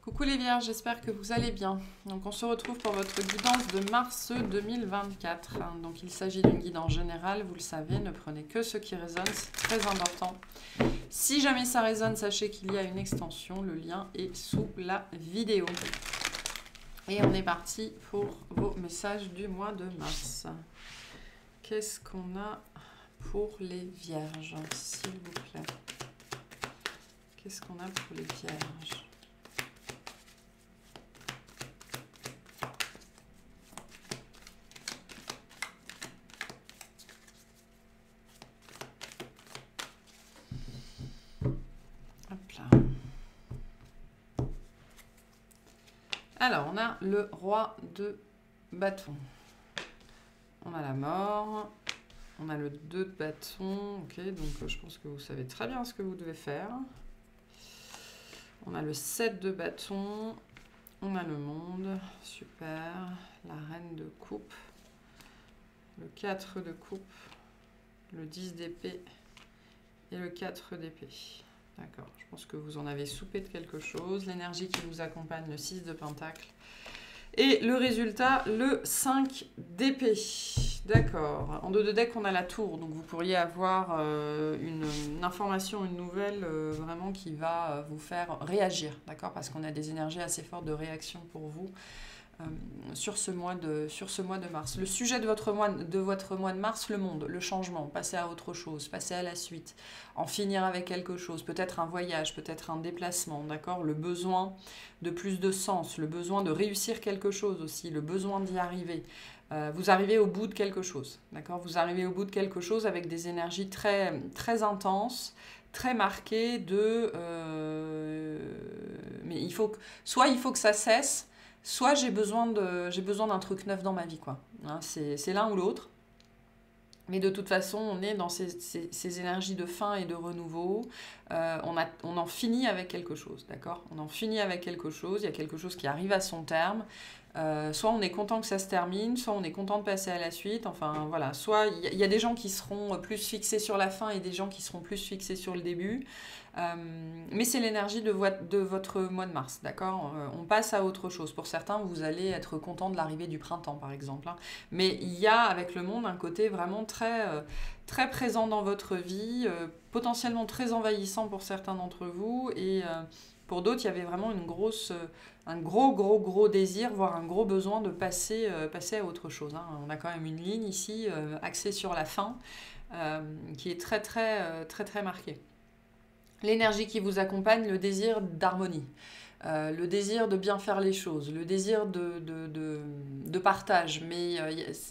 Coucou les vierges, j'espère que vous allez bien. Donc on se retrouve pour votre guidance de mars 2024. Donc il s'agit d'une guidance générale, vous le savez, ne prenez que ce qui résonne, c'est très important. Si jamais ça résonne, sachez qu'il y a une extension, le lien est sous la vidéo. Et on est parti pour vos messages du mois de mars. Qu'est-ce qu'on a pour les vierges, s'il vous plaît? Qu'est-ce qu'on a pour les vierges? Alors, on a le roi de bâton. On a la mort. On a le 2 de bâton. Ok, donc je pense que vous savez très bien ce que vous devez faire. On a le 7 de bâton. On a le monde. Super. La reine de coupe. Le 4 de coupe. Le 10 d'épée. Et le 4 d'épée. D'accord, je pense que vous en avez soupé de quelque chose. L'énergie qui vous accompagne, le 6 de pentacle. Et le résultat, le 5 d'épée. D'accord. En dos de deck, on a la tour. Donc vous pourriez avoir une information, une nouvelle vraiment qui va vous faire réagir. D'accord, parce qu'on a des énergies assez fortes de réaction pour vous. Sur ce mois de mars. Le sujet de votre mois de mars, le monde, le changement, passer à autre chose, passer à la suite, en finir avec quelque chose, peut-être un voyage, peut-être un déplacement, d'accord? Le besoin de plus de sens, le besoin de réussir quelque chose aussi, le besoin d'y arriver. Vous arrivez au bout de quelque chose, d'accord? Vous arrivez au bout de quelque chose avec des énergies très, très intenses, très marquées de... mais il faut que ça cesse, soit j'ai besoin d'un truc neuf dans ma vie, quoi. Hein, c'est l'un ou l'autre. Mais de toute façon, on est dans ces énergies de fin et de renouveau. On en finit avec quelque chose, d'accord? On en finit avec quelque chose, il y a quelque chose qui arrive à son terme. Soit on est content que ça se termine, soit on est content de passer à la suite. Enfin, voilà. Soit il y a des gens qui seront plus fixés sur la fin et des gens qui seront plus fixés sur le début. Mais c'est l'énergie de votre mois de mars, d'accord? On passe à autre chose. Pour certains, vous allez être content de l'arrivée du printemps, par exemple. Hein. Mais il y a, avec le monde, un côté vraiment très, très présent dans votre vie, potentiellement très envahissant pour certains d'entre vous. Et pour d'autres, il y avait vraiment un gros désir, voire un gros besoin de passer à autre chose. Hein. On a quand même une ligne ici, axée sur la fin, qui est très marquée. L'énergie qui vous accompagne, le désir d'harmonie, le désir de bien faire les choses, le désir de partage. Mais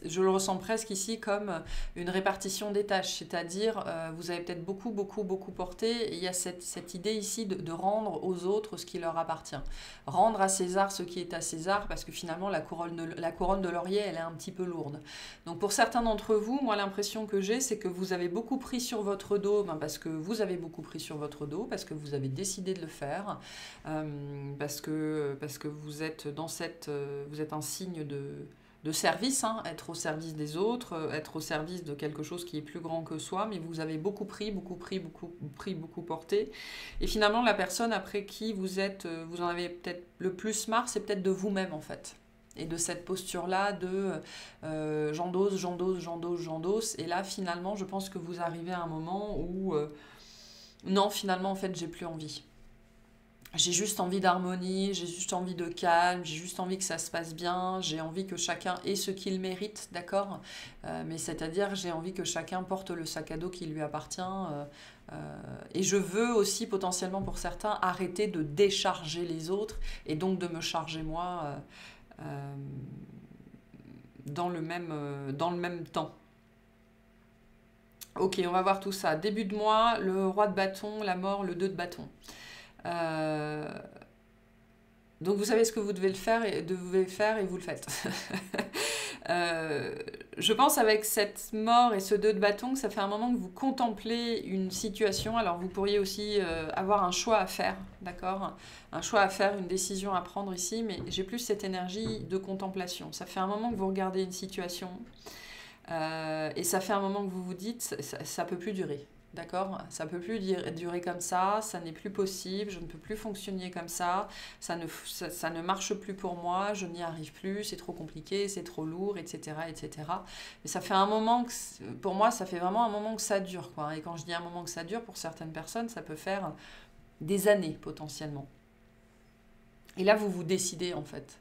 je le ressens presque ici comme une répartition des tâches, c'est-à-dire vous avez peut-être beaucoup porté, et il y a cette idée ici de rendre aux autres ce qui leur appartient. Rendre à César ce qui est à César, parce que finalement la couronne de laurier, elle est un petit peu lourde. Donc pour certains d'entre vous, moi l'impression que j'ai, c'est que vous avez beaucoup pris sur votre dos, parce que vous avez beaucoup pris sur votre dos, parce que vous avez décidé de le faire, parce que vous êtes vous êtes un signe de service, hein, être au service des autres, être au service de quelque chose qui est plus grand que soi, mais vous avez beaucoup porté. Et finalement, la personne après qui vous en avez peut-être le plus marre, c'est peut-être de vous-même en fait. Et de cette posture-là de j'endosse. Et là, finalement, je pense que vous arrivez à un moment où non, finalement, en fait, j'ai plus envie. J'ai juste envie d'harmonie, j'ai juste envie de calme, j'ai juste envie que ça se passe bien, j'ai envie que chacun ait ce qu'il mérite, d'accord? Mais c'est-à-dire, j'ai envie que chacun porte le sac à dos qui lui appartient. Et je veux aussi, potentiellement pour certains, arrêter de décharger les autres et donc de me charger moi dans le même temps. Ok, on va voir tout ça. Début de mois, le roi de bâton, la mort, le 2 de bâton. Donc vous savez ce que vous devez faire et vous le faites. Je pense avec cette mort et ce 2 de bâton que ça fait un moment que vous contemplez une situation. Alors vous pourriez aussi avoir un choix à faire, d'accord? Un choix à faire, une décision à prendre ici, mais j'ai plus cette énergie de contemplation. Ça fait un moment que vous regardez une situation et ça fait un moment que vous vous dites ça peut plus durer. D'accord? Ça ne peut plus durer comme ça n'est plus possible, je ne peux plus fonctionner comme ça ne marche plus pour moi, je n'y arrive plus, c'est trop compliqué, c'est trop lourd, etc., etc. Mais ça fait un moment que, pour moi, ça fait vraiment un moment que ça dure, quoi. Et quand je dis un moment que ça dure, pour certaines personnes, ça peut faire des années potentiellement. Et là, vous vous décidez en fait.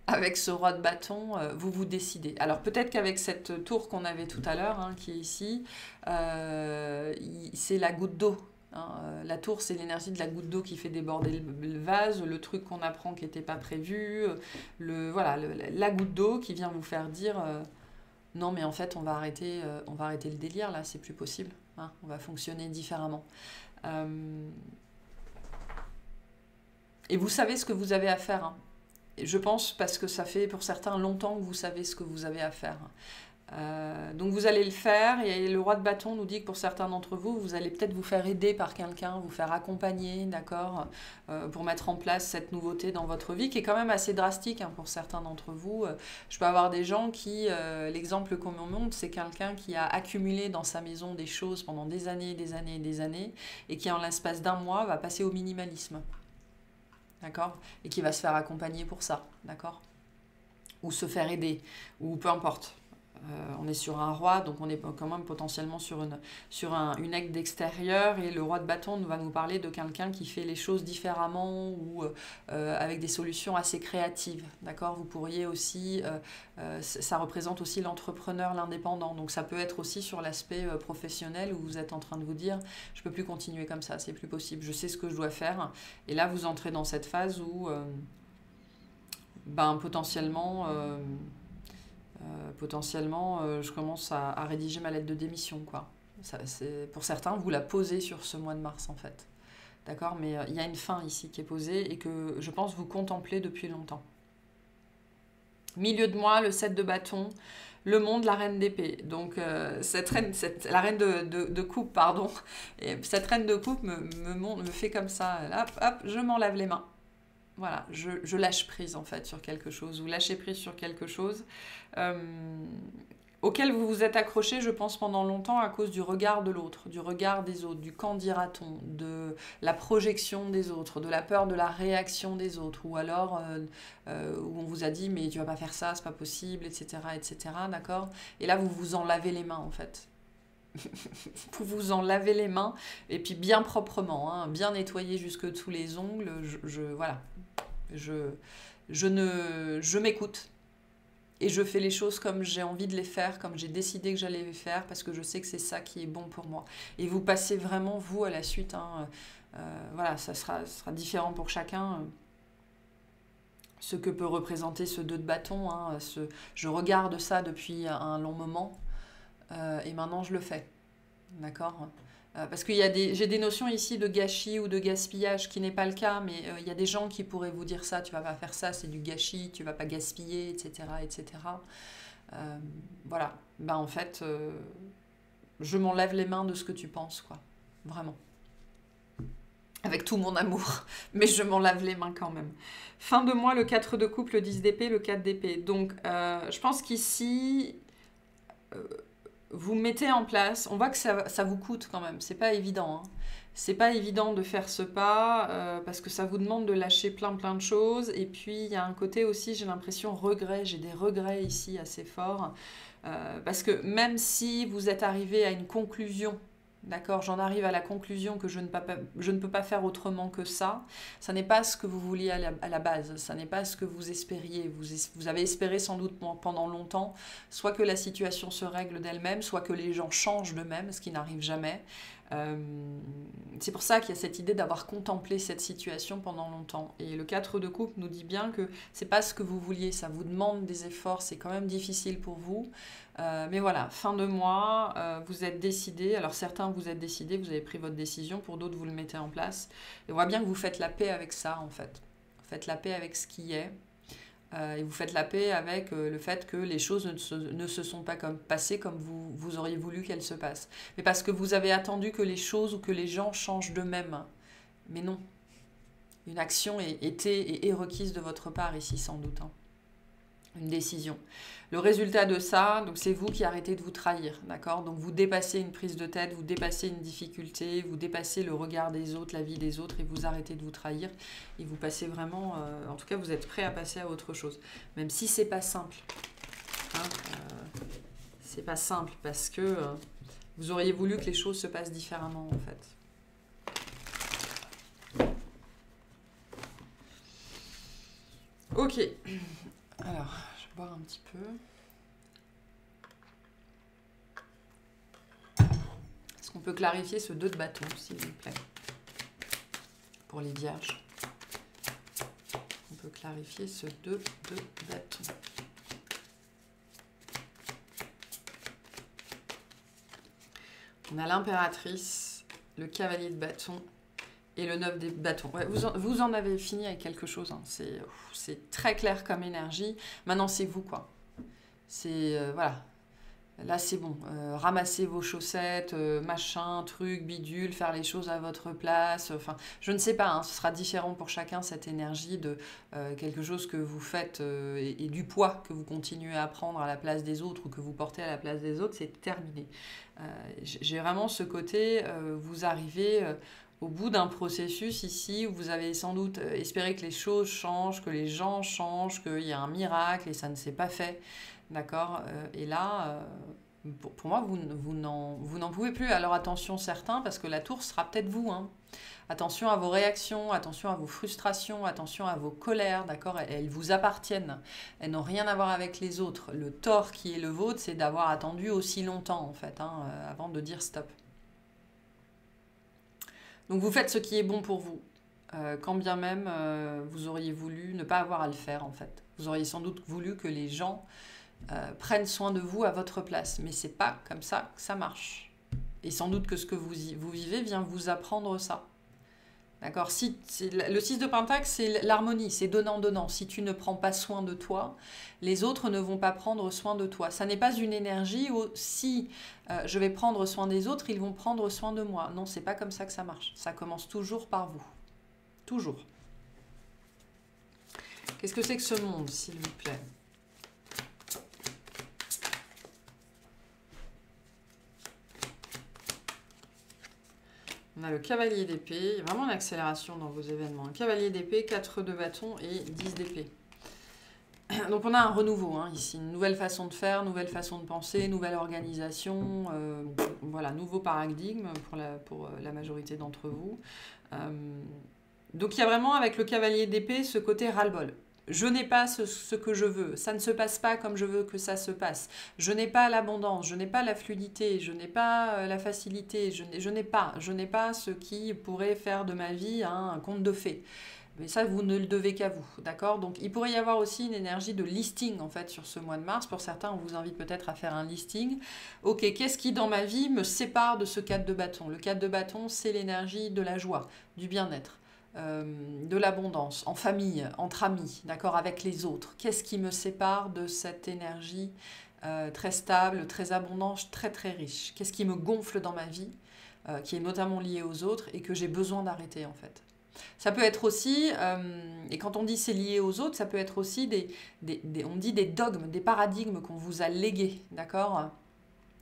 Avec ce roi de bâton, vous vous décidez. Alors peut-être qu'avec cette tour qu'on avait tout à l'heure, hein, qui est ici, c'est la goutte d'eau. Hein. La tour, c'est l'énergie de la goutte d'eau qui fait déborder le vase, le truc qu'on apprend qui n'était pas prévu, voilà, la goutte d'eau qui vient vous faire dire non mais en fait on va arrêter le délire là, c'est plus possible. Hein, on va fonctionner différemment. Et vous savez ce que vous avez à faire. Hein. Je pense parce que ça fait pour certains longtemps que vous savez ce que vous avez à faire. Donc vous allez le faire et le roi de bâton nous dit que pour certains d'entre vous, vous allez peut-être vous faire aider par quelqu'un, vous faire accompagner, d'accord, pour mettre en place cette nouveauté dans votre vie qui est quand même assez drastique hein, pour certains d'entre vous. Je peux avoir des gens qui, l'exemple qu'on me montre, c'est quelqu'un qui a accumulé dans sa maison des choses pendant des années, des années et des années et qui en l'espace d'un mois va passer au minimalisme. D'accord? Et qui va se faire accompagner pour ça, d'accord? Ou se faire aider, ou peu importe. On est sur un roi, donc on est quand même potentiellement sur une aide d'extérieur, et le roi de bâton va nous parler de quelqu'un qui fait les choses différemment ou avec des solutions assez créatives, d'accord? Vous pourriez aussi, ça représente aussi l'entrepreneur, l'indépendant, donc ça peut être aussi sur l'aspect professionnel où vous êtes en train de vous dire je peux plus continuer comme ça, c'est plus possible, je sais ce que je dois faire, et là vous entrez dans cette phase où potentiellement je commence à rédiger ma lettre de démission, quoi. Pour certains, vous la posez sur ce mois de mars, en fait. D'accord? Mais il y a une fin ici qui est posée et que je pense vous contemplez depuis longtemps. Milieu de mois, le 7 de bâton, le monde, la reine d'épée. Donc, la reine de coupe, pardon. Et cette reine de coupe me fait comme ça. Là, hop, je m'en lave les mains. Voilà, je lâche prise en fait sur quelque chose, ou lâchez prise sur quelque chose auquel vous vous êtes accroché, je pense, pendant longtemps à cause du regard de l'autre, du regard des autres, du qu'en dira-t-on, de la projection des autres, de la peur de la réaction des autres, ou alors où on vous a dit mais tu vas pas faire ça, c'est pas possible, etc., etc., d'accord? Et là vous vous en lavez les mains en fait. Vous vous en lavez les mains, et puis bien proprement, hein, bien nettoyé jusque tous les ongles, voilà. Je m'écoute et je fais les choses comme j'ai envie de les faire, comme j'ai décidé que j'allais les faire, parce que je sais que c'est ça qui est bon pour moi. Et vous passez vraiment, vous, à la suite. Hein, voilà, ça sera différent pour chacun. Ce que peut représenter ce 2 de bâton. Hein, je regarde ça depuis un long moment et maintenant je le fais. D'accord? Parce que j'ai des notions ici de gâchis ou de gaspillage qui n'est pas le cas, mais il y a des gens qui pourraient vous dire ça, tu vas pas faire ça, c'est du gâchis, tu vas pas gaspiller, etc., etc. Voilà, en fait, je m'en lave les mains de ce que tu penses, quoi, vraiment. Avec tout mon amour, mais je m'en lave les mains quand même. Fin de mois, le 4 de coupe, le 10 d'épée, le 4 d'épée. Donc, je pense qu'ici... vous mettez en place, on voit que ça vous coûte quand même, c'est pas évident. Hein. C'est pas évident de faire ce pas parce que ça vous demande de lâcher plein de choses. Et puis il y a un côté aussi, j'ai l'impression, regret, j'ai des regrets ici assez forts. Parce que même si vous êtes arrivé à une conclusion, d'accord, j'en arrive à la conclusion que je ne peux pas faire autrement que ça n'est pas ce que vous vouliez à la base, ça n'est pas ce que vous espériez. Vous avez espéré sans doute pendant longtemps, soit que la situation se règle d'elle-même, soit que les gens changent d'eux-mêmes, ce qui n'arrive jamais. C'est pour ça qu'il y a cette idée d'avoir contemplé cette situation pendant longtemps. Et le 4 de coupe nous dit bien que c'est pas ce que vous vouliez, ça vous demande des efforts, c'est quand même difficile pour vous. Mais voilà, fin de mois, vous êtes décidé. Alors certains vous êtes décidés, vous avez pris votre décision, pour d'autres vous le mettez en place. Et on voit bien que vous faites la paix avec ça en fait. Vous faites la paix avec ce qui est. Et vous faites la paix avec le fait que les choses ne se sont pas passées comme vous auriez voulu qu'elles se passent. Mais parce que vous avez attendu que les choses ou que les gens changent d'eux-mêmes. Mais non. Une action était et est requise de votre part ici, sans doute. Hein. une décision. Le résultat de ça, donc c'est vous qui arrêtez de vous trahir, d'accord? Donc vous dépassez une prise de tête, vous dépassez une difficulté, vous dépassez le regard des autres, la vie des autres, et vous arrêtez de vous trahir, et vous passez vraiment, en tout cas vous êtes prêt à passer à autre chose, même si c'est pas simple. Hein, c'est pas simple, parce que vous auriez voulu que les choses se passent différemment, en fait. Ok, alors, je vais boire un petit peu. Est-ce qu'on peut clarifier ce 2 de bâton, s'il vous plaît, pour les vierges? On peut clarifier ce 2 de bâton. On a l'impératrice, le cavalier de bâton et le 9 des bâtons. Ouais, vous en avez fini avec quelque chose. Hein. C'est très clair comme énergie. Maintenant, c'est vous, quoi. C'est... voilà. Là, c'est bon. Ramassez vos chaussettes, machin, truc, bidule, faire les choses à votre place. Enfin, je ne sais pas. Hein, ce sera différent pour chacun, cette énergie de quelque chose que vous faites et du poids que vous continuez à prendre à la place des autres ou que vous portez à la place des autres. C'est terminé. J'ai vraiment ce côté, vous arrivez au bout d'un processus ici où vous avez sans doute espéré que les choses changent, que les gens changent, qu'il y a un miracle et ça ne s'est pas fait. D'accord? Et là, pour moi, vous n'en pouvez plus. Alors attention certains, parce que la tour sera peut-être vous. Hein. Attention à vos réactions, attention à vos frustrations, attention à vos colères, d'accord? Elles vous appartiennent. Elles n'ont rien à voir avec les autres. Le tort qui est le vôtre, c'est d'avoir attendu aussi longtemps, en fait, hein, avant de dire stop. Donc vous faites ce qui est bon pour vous. Quand bien même vous auriez voulu ne pas avoir à le faire, en fait. Vous auriez sans doute voulu que les gens prennent soin de vous à votre place. Mais c'est pas comme ça que ça marche. Et sans doute que ce que vous vivez vient vous apprendre ça. D'accord? Le 6 de Pentacle, c'est l'harmonie, c'est donnant-donnant. Si tu ne prends pas soin de toi, les autres ne vont pas prendre soin de toi. Ça n'est pas une énergie où si je vais prendre soin des autres, ils vont prendre soin de moi. Non, c'est pas comme ça que ça marche. Ça commence toujours par vous. Toujours. Qu'est-ce que c'est que ce monde, s'il vous plaît? On a le cavalier d'épée, il y a vraiment une accélération dans vos événements. Un cavalier d'épée, 4 de bâton et 10 d'épée. Donc on a un renouveau hein, ici, une nouvelle façon de faire, nouvelle façon de penser, nouvelle organisation, voilà, nouveau paradigme pour la majorité d'entre vous. Donc il y a vraiment avec le cavalier d'épée ce côté ras-le-bol. Je n'ai pas ce que je veux, ça ne se passe pas comme je veux que ça se passe. Je n'ai pas l'abondance, je n'ai pas la fluidité, je n'ai pas la facilité, je n'ai pas ce qui pourrait faire de ma vie un conte de fées. Mais ça, vous ne le devez qu'à vous, d'accord? Donc, il pourrait y avoir aussi une énergie de listing, en fait, sur ce mois de mars. Pour certains, on vous invite peut-être à faire un listing. Ok, qu'est-ce qui, dans ma vie, me sépare de ce 4 de bâton? Le 4 de bâton, c'est l'énergie de la joie, du bien-être. De l'abondance, en famille, entre amis, d'accord, avec les autres. Qu'est-ce qui me sépare de cette énergie très stable, très abondante, très très riche? Qu'est-ce qui me gonfle dans ma vie, qui est notamment lié aux autres et que j'ai besoin d'arrêter en fait? Ça peut être aussi, et quand on dit c'est lié aux autres, ça peut être aussi on dit des dogmes, des paradigmes qu'on vous a légués, d'accord?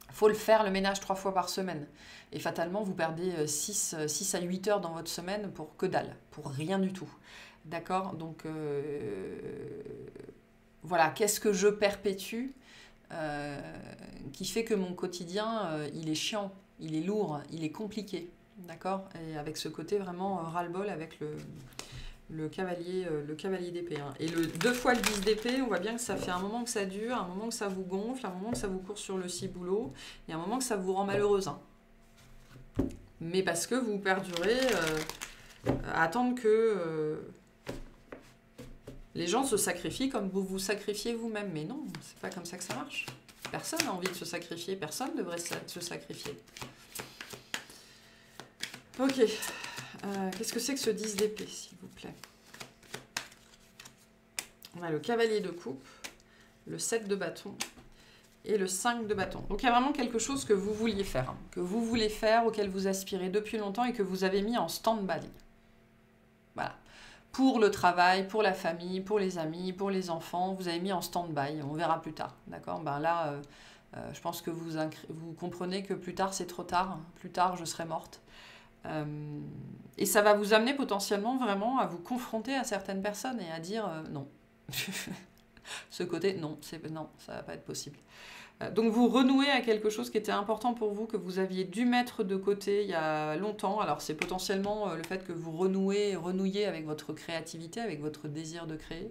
Il faut le faire, le ménage 3 fois par semaine. Et fatalement, vous perdez 6 à 8 heures dans votre semaine pour que dalle, pour rien du tout. D'accord? Donc, voilà, qu'est-ce que je perpétue qui fait que mon quotidien, il est chiant, il est lourd, il est compliqué. D'accord? Et avec ce côté vraiment ras-le-bol avec le cavalier d'épée. Hein. Et le 2 fois le 10 d'épée, on voit bien que ça fait un moment que ça dure, un moment que ça vous gonfle, un moment que ça vous court sur le ciboulot, et un moment que ça vous rend malheureuse. Hein. Mais parce que vous perdurez à attendre que les gens se sacrifient comme vous vous sacrifiez vous-même. Mais non, c'est pas comme ça que ça marche. Personne n'a envie de se sacrifier, personne ne devrait se sacrifier. Ok. Qu'est-ce que c'est que ce 10 d'épée, s'il vous plaît? On a le cavalier de coupe, le 7 de bâton et le 5 de bâton. Donc il y a vraiment quelque chose que vous vouliez faire, hein, que vous voulez faire, auquel vous aspirez depuis longtemps et que vous avez mis en stand-by. Voilà. pour le travail, pour la famille, pour les amis, pour les enfants, vous avez mis en stand-by, on verra plus tard, d'accord? Ben là, je pense que vous comprenez que plus tard c'est trop tard, plus tard je serai morte. Et ça va vous amener potentiellement vraiment à vous confronter à certaines personnes et à dire non. Ce côté, non, non, ça va pas être possible. Donc vous renouez à quelque chose qui était important pour vous, que vous aviez dû mettre de côté il y a longtemps. Alors c'est potentiellement le fait que vous renouiez avec votre créativité, avec votre désir de créer,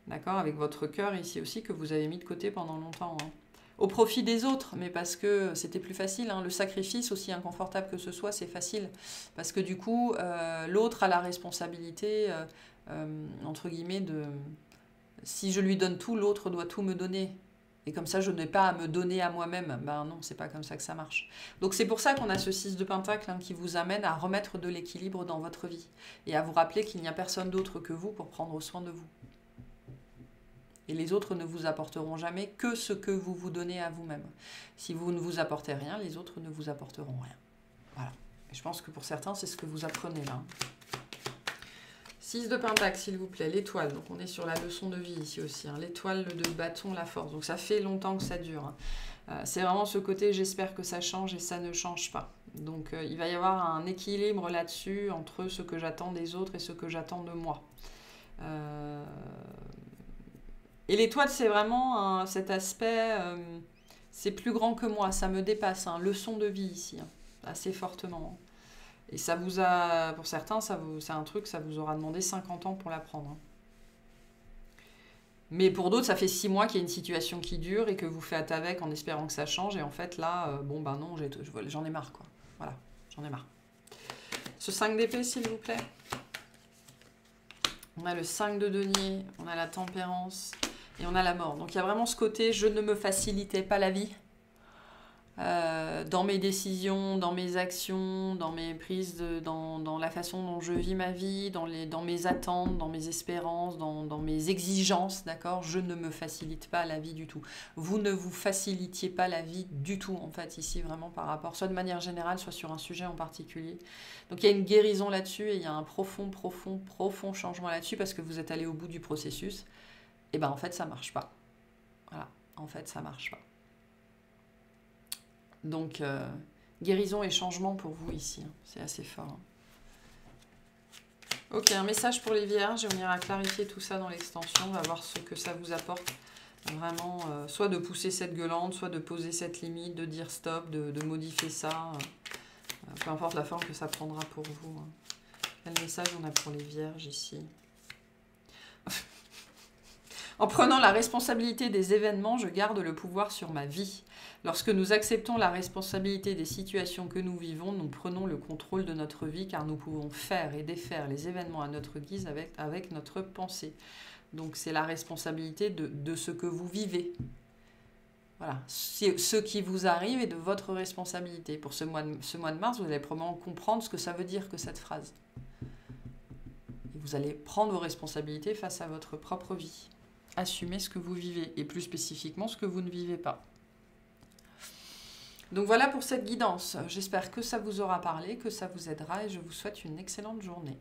d'accord, avec votre cœur ici aussi, que vous avez mis de côté pendant longtemps. Hein. Au profit des autres, mais parce que c'était plus facile. Hein. Le sacrifice, aussi inconfortable que ce soit, c'est facile. Parce que du coup, l'autre a la responsabilité, entre guillemets, de... Si je lui donne tout, l'autre doit tout me donner. Et comme ça, je n'ai pas à me donner à moi-même. Ben non, c'est pas comme ça que ça marche. Donc c'est pour ça qu'on a ce 6 de Pentacle hein, qui vous amène à remettre de l'équilibre dans votre vie. Et à vous rappeler qu'il n'y a personne d'autre que vous pour prendre soin de vous. Et les autres ne vous apporteront jamais que ce que vous vous donnez à vous-même. Si vous ne vous apportez rien, les autres ne vous apporteront rien. Voilà. Et je pense que pour certains, c'est ce que vous apprenez là. 6 de Pentacle, s'il vous plaît, l'étoile. Donc on est sur la leçon de vie ici aussi. Hein. L'étoile de bâton, la force. Donc ça fait longtemps que ça dure. Hein. C'est vraiment ce côté, j'espère que ça change et ça ne change pas. Donc il va y avoir un équilibre là-dessus entre ce que j'attends des autres et ce que j'attends de moi. Et l'étoile, c'est vraiment cet aspect, c'est plus grand que moi, ça me dépasse. Hein. Leçon de vie ici, hein. Assez fortement. Hein. Et ça vous a, pour certains, c'est un truc, ça vous aura demandé 50 ans pour l'apprendre. Mais pour d'autres, ça fait 6 mois qu'il y a une situation qui dure et que vous faites avec en espérant que ça change. Et en fait, là, bon, ben non, j'en ai marre, quoi. Voilà, j'en ai marre. Ce 5 d'épée, s'il vous plaît. On a le 5 de denier, on a la tempérance et on a la mort. Donc il y a vraiment ce côté, je ne me facilitais pas la vie. Dans mes décisions, dans mes actions, dans mes prises, dans la façon dont je vis ma vie, dans mes attentes, dans mes espérances, dans mes exigences, d'accord? Je ne me facilite pas la vie du tout. Vous ne vous facilitiez pas la vie du tout, en fait, ici, vraiment par rapport, soit de manière générale, soit sur un sujet en particulier. Donc il y a une guérison là-dessus et il y a un profond changement là-dessus parce que vous êtes allé au bout du processus. Et ben en fait, ça marche pas. Voilà, en fait, ça marche pas. Donc, guérison et changement pour vous ici. Hein. C'est assez fort. Hein. Ok, un message pour les vierges. On ira clarifier tout ça dans l'extension. On va voir ce que ça vous apporte. Vraiment, soit de pousser cette gueulante, soit de poser cette limite, de dire stop, de modifier ça. Peu importe la forme que ça prendra pour vous. Hein. Quel message on a pour les vierges ici? En prenant la responsabilité des événements, je garde le pouvoir sur ma vie. Lorsque nous acceptons la responsabilité des situations que nous vivons, nous prenons le contrôle de notre vie car nous pouvons faire et défaire les événements à notre guise avec notre pensée. Donc c'est la responsabilité de ce que vous vivez. Voilà, ce qui vous arrive est de votre responsabilité. Pour ce mois de mars, vous allez probablement comprendre ce que ça veut dire que cette phrase. Et vous allez prendre vos responsabilités face à votre propre vie. Assumez ce que vous vivez et plus spécifiquement ce que vous ne vivez pas. Donc voilà pour cette guidance. J'espère que ça vous aura parlé, que ça vous aidera et je vous souhaite une excellente journée.